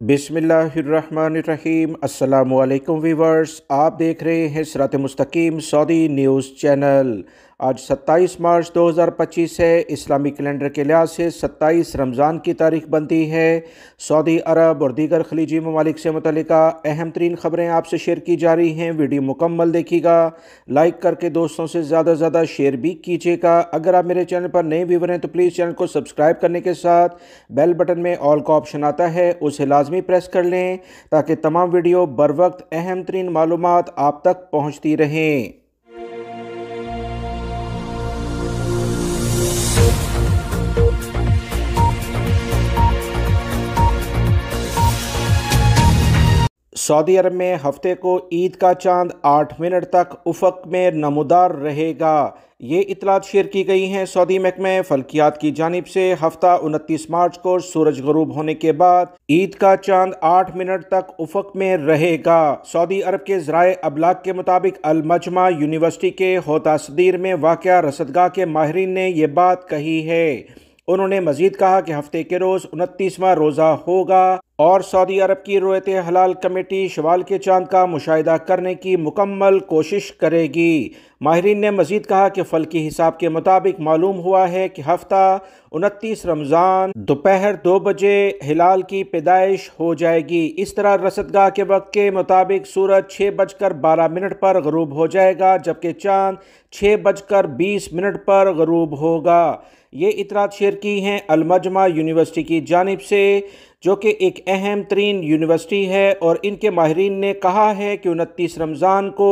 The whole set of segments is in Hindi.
बिस्मिल्लाहिर्रहमानिर्रहीम। अस्सलामुअलैकुम वीवर्स, आप देख रहे हैं सिरात मुस्तकीम सऊदी न्यूज़ चैनल। आज 27 मार्च 2025 है। इस्लामी कैलेंडर के लिहाज से 27 रमज़ान की तारीख बनती है। सऊदी अरब और दीगर खलीजी ममालिक से मुतल्लिका अहम तरीन ख़बरें आपसे शेयर की जा रही हैं। वीडियो मुकम्मल देखिएगा, लाइक करके दोस्तों से ज़्यादा से ज़्यादा शेयर भी कीजिएगा। अगर आप मेरे चैनल पर नए व्यूवर हैं तो प्लीज़ चैनल को सब्सक्राइब करने के साथ बेल बटन में ऑल का ऑप्शन आता है, उसे लाजमी प्रेस कर लें ताकि तमाम वीडियो बर वक्त अहम तरीन मालूमात आप तक पहुँचती रहें। सऊदी अरब में हफ्ते को ईद का चांद 8 मिनट तक उफ़क़ में नमूदार रहेगा। ये इतलात शेयर की गई हैं सऊदी महकमे फल्कियात की जानिब से। हफ्ता 29 मार्च को सूरज गरूब होने के बाद ईद का चांद 8 मिनट तक उफ़क़ में रहेगा। सऊदी अरब के ज़राए अबलाग के मुताबिक अल मजमा यूनिवर्सिटी के होता सदीर में वाक़या रसदगाह के माहिरीन ने यह बात कही है। उन्होंने मजीद कहा कि हफ्ते के रोज़ 29वां रोज़ा होगा और सऊदी अरब की रोयत हलाल कमेटी शवाल के चांद का मुशाहिदा करने की मुकम्मल कोशिश करेगी। माहिरीन ने मजीद कहा कि फल्की हिसाब के मुताबिक मालूम हुआ है कि हफ्ता 29 रमज़ान दोपहर 2 बजे हिलाल की पैदाइश हो जाएगी। इस तरह रसदगाह के वक्त के मुताबिक सूरज 6:12 पर गरूब हो जाएगा, जबकि चांद 6:20 पर गरूब होगा। ये इतरात शेयर की हैं अल मजमा यूनिवर्सिटी की जानिब से, जो कि एक अहम तरीन यूनिवर्सिटी है, और इनके माहिरीन ने कहा है कि 29 रमज़ान को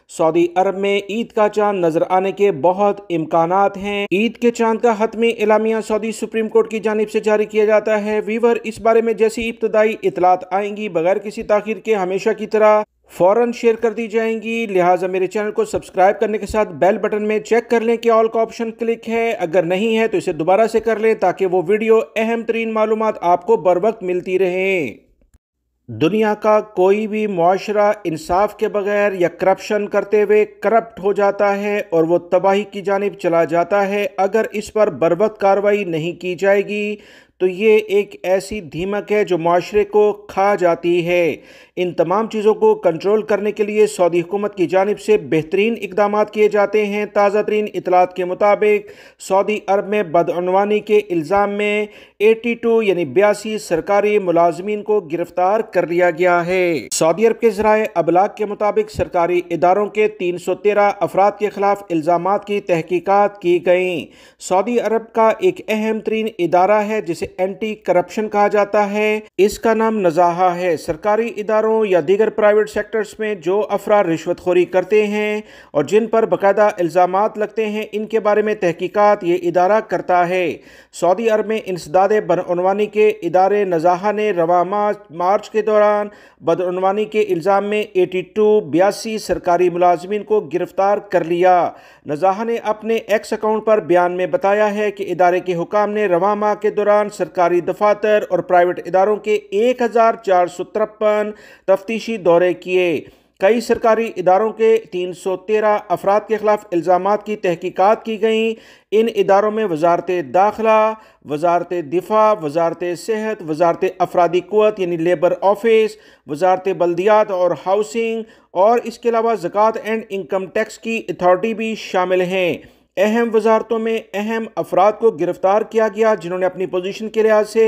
सऊदी अरब में ईद का चांद नजर आने के बहुत इम्कानात हैं। ईद के चांद का हतमी एलामिया सऊदी सुप्रीम कोर्ट की जानिब से जारी किया जाता है। वीवर, इस बारे में जैसी इब्तदाई इतलात आएंगी बगैर किसी ताखीर के हमेशा की तरह फ़ौरन शेयर कर दी जाएंगी। लिहाजा मेरे चैनल को सब्सक्राइब करने के साथ बेल बटन में चेक कर लें कि ऑल का ऑप्शन क्लिक है। अगर नहीं है तो इसे दोबारा से कर लें ताकि वो वीडियो अहम तरीन मालूमात आपको बर वक्त मिलती रहें। दुनिया का कोई भी मुआशरा इंसाफ के बगैर या करप्शन करते हुए करप्ट हो जाता है और वो तबाही की जानिब चला जाता है। अगर इस पर बर वक्त कार्रवाई नहीं की जाएगी तो ये एक ऐसी धीमक है जो माशरे को खा जाती है। इन तमाम चीज़ों को कंट्रोल करने के लिए सऊदी हुकूमत की जानिब से बेहतरीन इकदाम किए जाते हैं। ताज़ा तरीन इतलात के मुताबिक सऊदी अरब में बदअनवानी के इल्ज़ाम में 82 यानी 82 सरकारी मुलाजमीन को गिरफ्तार कर लिया गया है। सऊदी अरब के ज़राए अबलाग के मुताबिक सरकारी इदारों के 313 अफराद के खिलाफ इल्ज़ामात की तहकीकात की गई। सऊदी अरब का एक अहम तरीन इदारा है जिसे एंटी करप्शन कहा जाता है। इसका नाम नज़ाहा है। सरकारी इदारों या दीगर प्राइवेट सेक्टर्स में जो अफराद रिश्वतखोरी करते हैं और जिन पर बाकायदा इल्ज़ामात लगते हैं, इनके बारे में तहकीकात ये इदारा करता है। सऊदी अरब में इंसदाद बदअनवानी के इदारे नज़ाहा ने रवा मार्च के दौरान बदअनवानी के इल्ज़ाम में 82 सरकारी मुलाजमीन को गिरफ्तार कर लिया। नज़ाहा ने अपने एक्स अकाउंट पर बयान में बताया है कि इदारे के हुकाम ने रवा माह के दौरान सरकारी दफातर और प्राइवेट इदारों के 1453 तफ्तीशी दौरे किए। कई सरकारी इदारों के 313 अफराद के खिलाफ इल्ज़ामात की तहकीकात की गई। इन इदारों में वजारत दाखिला, वजारत दिफा, वजारत सेहत, वजारत अफरादी क़ुव्वत यानी लेबर ऑफिस, वजारत बल्दियात और हाउसिंग, और इसके अलावा ज़कात एंड इनकम टैक्स की अथॉरिटी भी शामिल हैं। अहम वजारतों में अहम अफराद को गिरफ्तार किया गया जिन्होंने अपनी पोजीशन के लिहाज से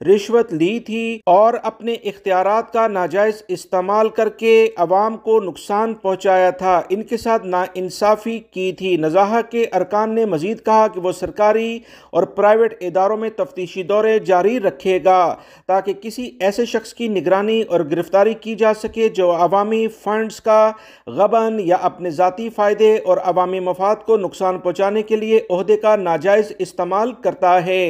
रिश्वत ली थी और अपने इख्तियारात का नाजायज़ इस्तेमाल करके अवाम को नुकसान पहुंचाया था। इनके साथ नाइंसाफ़ी की थी। नज़ाहा के अरकान ने मजीद कहा कि वो सरकारी और प्राइवेट इदारों में तफ्तीशी दौरे जारी रखेगा ताकि किसी ऐसे शख्स की निगरानी और गिरफ्तारी की जा सके जो अवामी फंड्स का गबन या अपने ज़ाती फ़ायदे और अवामी मफाद को नुकसान पहुंचाने के लिए ओहदे का नाजायज़ इस्तेमाल करता है।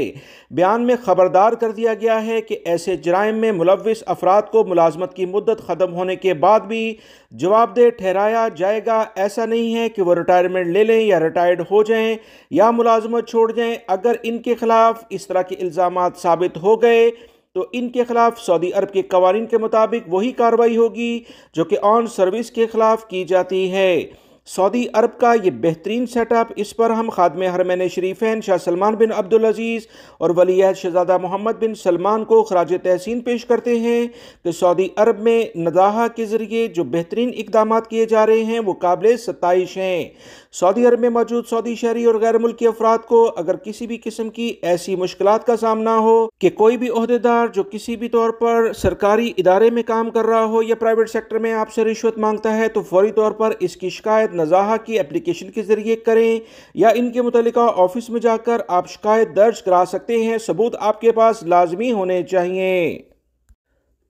बयान में खबरदार कर दिया गया है कि ऐसे जराइम में मुलव्विस अफराद को मुलाजमत की मुद्दत ख़त्म होने के बाद भी जवाबदेह ठहराया जाएगा। ऐसा नहीं है कि वो रिटायरमेंट ले लें या रिटायर्ड हो जाएं या मुलाजमत छोड़ जाएं। अगर इनके खिलाफ इस तरह के इल्ज़ामात साबित हो गए तो इनके खिलाफ सऊदी अरब के कवानीन के मुताबिक वही कार्रवाई होगी जो कि ऑन सर्विस के खिलाफ की जाती है। सऊदी अरब का ये बेहतरीन सेटअप, इस पर हम खादमे हरमैन शरीफैन शाह सलमान बिन अब्दुल अजीज़ और वलीअहद शहजादा मोहम्मद बिन सलमान को खराज तहसीन पेश करते हैं कि सऊदी अरब में नदाहा के ज़रिए जो बेहतरीन इकदाम किए जा रहे हैं वो काबिल सताइश हैं। सऊदी अरब में मौजूद सऊदी शहरी और गैर मुल्की अफराद को अगर किसी भी किस्म की ऐसी मुश्किलात का सामना हो कि कोई भी ओहदेदार जो किसी भी तौर पर सरकारी इदारे में काम कर रहा हो या प्राइवेट सेक्टर में आपसे रिश्वत मांगता है, तो फौरी तौर पर इसकी शिकायत नज़ाहा की एप्लीकेशन के जरिए करें या इनके मुतल्लिका ऑफिस में जाकर आप शिकायत दर्ज करा सकते हैं। सबूत आपके पास लाजमी होने चाहिए।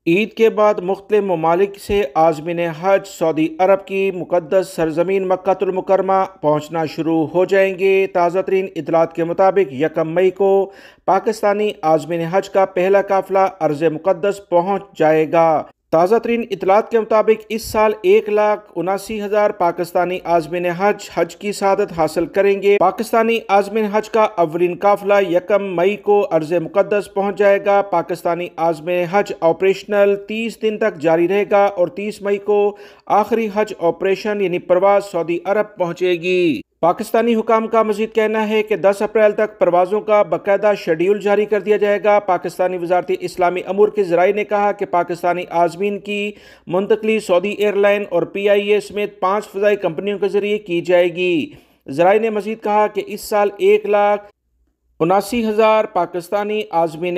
ईद के बाद मुख्तलिफ ममालिक से आज़मीन हज सऊदी अरब की मुक़द्दस सरज़मीन मक्कातुल मुकर्रमा पहुँचना शुरू हो जाएंगे। ताज़ा तरीन इतलात के मुताबिक 1 मई को पाकिस्तानी आज़मीन हज का पहला काफ़िला अर्ज़ मुक़द्दस पहुँच जाएगा। ताज़ा तरीन इतलात के मुताबिक इस साल 1,79,000 पाकिस्तानी आज़मीन हज की सआदत हासिल करेंगे। पाकिस्तानी आज़मीन हज का अवलिन काफ़िला 1 मई को अर्ज़ मुक़द्दस पहुँच जाएगा। पाकिस्तानी आज़मीन हज ऑपरेशनल 30 दिन तक जारी रहेगा और 30 मई को आखिरी हज ऑपरेशन यानी परवाज़ सऊदी अरब पहुँचेगी। पाकिस्तानी हुकाम का मजीद कहना है कि 10 अप्रैल तक परवाज़ों का बाकायदा शेड्यूल जारी कर दिया जाएगा। पाकिस्तानी वज़ारत इस्लामी अमूर के ज़राए ने कहा कि पाकिस्तानी आज़मीन की मुंतकली सऊदी एयरलाइन और PIA समेत 5 फ़ज़ाई कंपनियों के ज़रिए की जाएगी। ज़राए ने मजीद कहा कि इस साल 1,79,000 पाकिस्तानी आज़मीन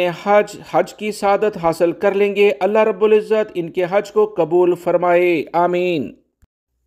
हज की सआदत हासिल कर लेंगे। अल्लाह रब्बुल इज़्ज़त इनके हज को कबूल फरमाए, आमीन।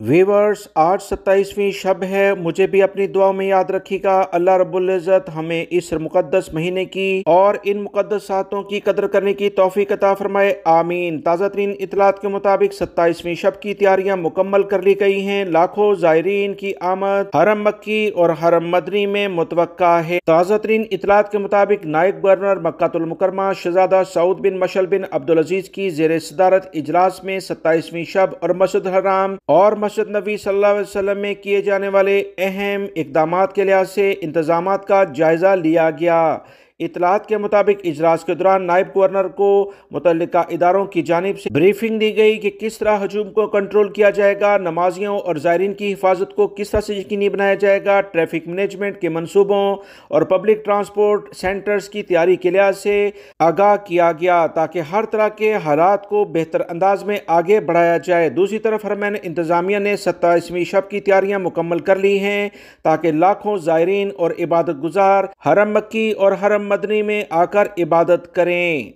वीवर्स, आज 27वीं शब है, मुझे भी अपनी दुआ में याद रखिएगा। अल्लाह रब्बुल इज़्ज़त हमें इस मुक़द्दस महीने की और इन मुक़द्दस सातों की कदर करने की तौफ़ीक़ अता फरमाए, आमीन। ताज़ा तरीन इतलात के मुताबिक 27वीं शब की तैयारियां मुकम्मल कर ली गई हैं। लाखों ज़ायरीन की आमद हरम मक्की और हरम मदनी में मुतवक्का है। ताज़ा तरीन इतलात के मुताबिक नायब गवर्नर मक्कातुल मुकर्रमा शहजादा सऊद बिन मशअल बिन अब्दुल अजीज़ की ज़ेर सदारत इजलास में 27वीं शब और मस्जिद हराम और मस्जिद नबी सल्लल्लाहु अलैहि वसल्लम में किए जाने वाले अहम इक़दामात के लिहाज से इंतज़ामात का जायज़ा लिया गया। इतलात के मुताबिक इजलास के दौरान नायब गवर्नर को मुतल्लिका इदारों की जानिब से ब्रीफिंग दी गई कि किस तरह हजूम को कंट्रोल किया जाएगा, नमाजियों और ज़ायरीन की हिफाजत को किस तरह से यकीनी बनाया जाएगा, ट्रैफिक मैनेजमेंट के मनसूबों और पब्लिक ट्रांसपोर्ट सेंटर्स की तैयारी के लिहाज से आगाह किया गया ताकि हर तरह के हालात को बेहतर अंदाज में आगे बढ़ाया जाए। दूसरी तरफ हरमैन इंतज़ामिया ने 27वीं शब की तैयारियां मुकम्मल कर ली हैं ताकि लाखों ज़ायरीन और इबादत गुजार हरम मक्की और हरम मदनी में आकर इबादत करें।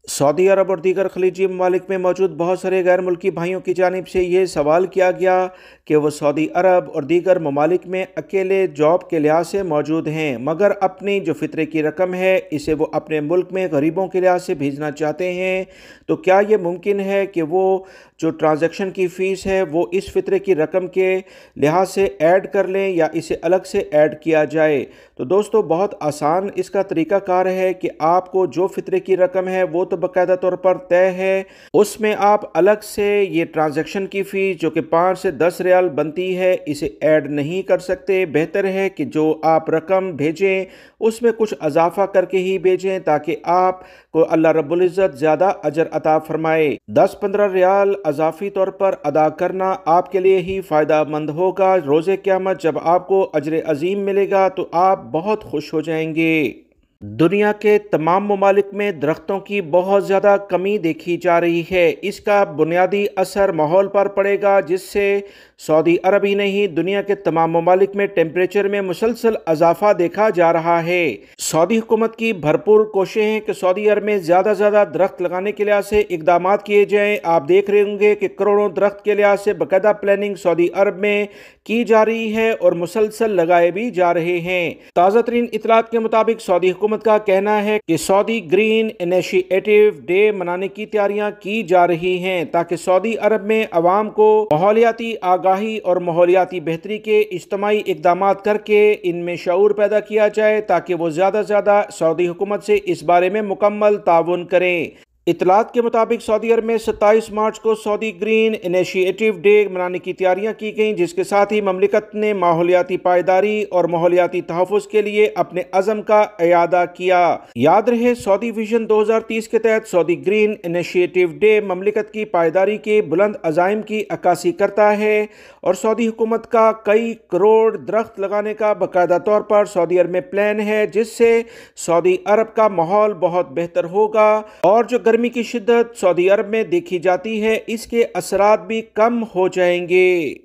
सऊदी अरब और दीगर खलीजी ममालिक में मौजूद बहुत सारे गैर मुल्की भाइयों की जानिब से ये सवाल किया गया कि वह सऊदी अरब और दीगर ममालिक में अकेले जॉब के लिहाज से मौजूद हैं, मगर अपनी जो फ़ितरे की रकम है इसे वो अपने मुल्क में गरीबों के लिहाज से भेजना चाहते हैं। तो क्या ये मुमकिन है कि वो जो ट्रांजैक्शन की फ़ीस है वो इस फ़ितरे की रकम के लिहाज से ऐड कर लें या इसे अलग से ऐड किया जाए? तो दोस्तों, बहुत आसान इसका तरीक़ाकार है कि आपको जो फ़ितरे की रकम है वो तो बाकायदा तौर पर तय है, उसमें आप अलग से ये ट्रांजैक्शन की फ़ीस जो कि 5 से 10 रियाल बनती है इसे ऐड नहीं कर सकते। बेहतर है कि जो आप रकम भेजें उसमें कुछ इजाफा करके ही भेजें ताकि आप को अल्लाह रब्बुल इज़्ज़त ज़्यादा अजर अता फरमाए। 10-15 रियाल अजाफी तौर पर अदा करना आपके लिए ही फ़ायदा मंद होगा। रोज़े क़यामत जब आपको अजर अजीम मिलेगा तो आप बहुत खुश हो जाएंगे। दुनिया के तमाम ममालिक में दरख्तों की बहुत ज़्यादा कमी देखी जा रही है। इसका बुनियादी असर माहौल पर पड़ेगा जिससे सऊदी अरब ही नहीं दुनिया के तमाम ममालिक में टेम्परेचर में मुसलसल इजाफा देखा जा रहा है। सऊदी हुकूमत की भरपूर कोशिशें हैं कि सऊदी अरब में ज़्यादा से ज़्यादा दरख्त लगाने के लिहाज से इकदाम किए जाएँ। आप देख रहे होंगे कि करोड़ों दरख्त के लिहाज से बाकायदा प्लानिंग सऊदी अरब में की जा रही है और मुसलसल लगाए भी जा रहे हैं। ताज़ा तरीन इतलात के मुताबिक सऊदी हुकूमत का कहना है कि सऊदी ग्रीन इनिशिएटिव डे मनाने की तैयारियां की जा रही हैं ताकि सऊदी अरब में अवाम को माहौलियाती आगाही और माहौलियाती बेहतरी के इज्तिमाई इकदाम करके इनमें शऊर पैदा किया जाए ताकि वो ज़्यादा से ज़्यादा सऊदी हुकूमत से इस बारे में मुकम्मल ताउन करें। इतलात के मुताबिक सऊदी अरब में 27 मार्च को सऊदी ग्रीन इनिशिएटिव डे मनाने की तैयारियां की गईं, जिसके साथ ही ममलिकत ने माहौलियाती पायदारी और माहौलियाती तहफ़्फ़ुज़ के लिए अपने अज़म का इयादा किया। याद रहे, सऊदी विजन 2030 के तहत सऊदी ग्रीन इनिशिएटिव डे ममलिकत की पायदारी के बुलंद अज़ाइम की अक्कासी करता है और सऊदी हुकूमत का कई करोड़ दरख्त लगाने का बाकायदा तौर पर सऊदी अरब में प्लान है, जिससे सऊदी अरब का माहौल बहुत बेहतर होगा और जो गर्मी की शिद्दत सऊदी अरब में देखी जाती है, इसके असरात भी कम हो जाएंगे।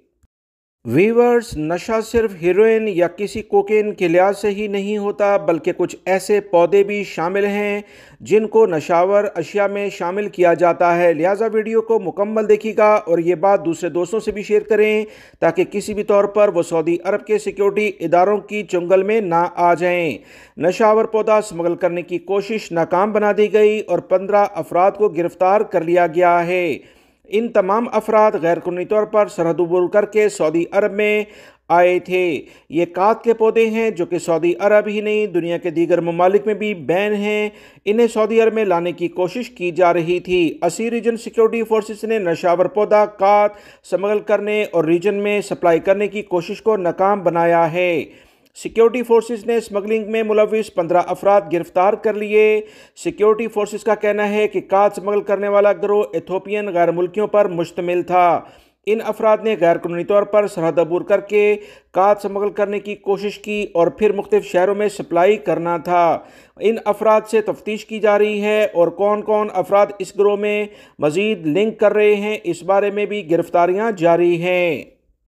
वीवर्स, नशा सिर्फ हीरोइन या किसी कोकेन के लिहाज से ही नहीं होता, बल्कि कुछ ऐसे पौधे भी शामिल हैं जिनको नशावर अशिया में शामिल किया जाता है। लिहाजा वीडियो को मुकम्मल देखिएगा और ये बात दूसरे दोस्तों से भी शेयर करें ताकि किसी भी तौर पर वो सऊदी अरब के सिक्योरिटी इदारों की चुंगल में ना आ जाएं। नशावर पौधा स्मगल करने की कोशिश नाकाम बना दी गई और 15 अफराद को गिरफ्तार कर लिया गया है। इन तमाम अफराद गैर कानूनी तौर पर सरहद अबूर करके सऊदी अरब में आए थे। ये कात के पौधे हैं जो कि सऊदी अरब ही नहीं, दुनिया के दीगर ममालिक में भी बैन हैं। इन्हें सऊदी अरब में लाने की कोशिश की जा रही थी। असी रीजन सिक्योरिटी फोर्सेस ने नशावर पौधा कात स्मगल करने और रीजन में सप्लाई करने की कोशिश को नाकाम बनाया है। सिक्योरिटी फोर्सेस ने स्मगलिंग में मुलविस 15 अफराद गिरफ्तार कर लिए। सिक्योरिटी फोर्सेस का कहना है कि कात स्मगल करने वाला गिरोह इथोपियन गैर मुल्कियों पर मुश्तमिल था। इन अफराद ने गैर कानूनी तौर पर सरहद अबूर करके कात स्मगल करने की कोशिश की और फिर मुख्तलिफ शहरों में सप्लाई करना था। इन अफराद से तफ्तीश की जा रही है और कौन कौन अफराद इस गिरोह में मजीद लिंक कर रहे हैं, इस बारे में भी गिरफ्तारियाँ जारी हैं।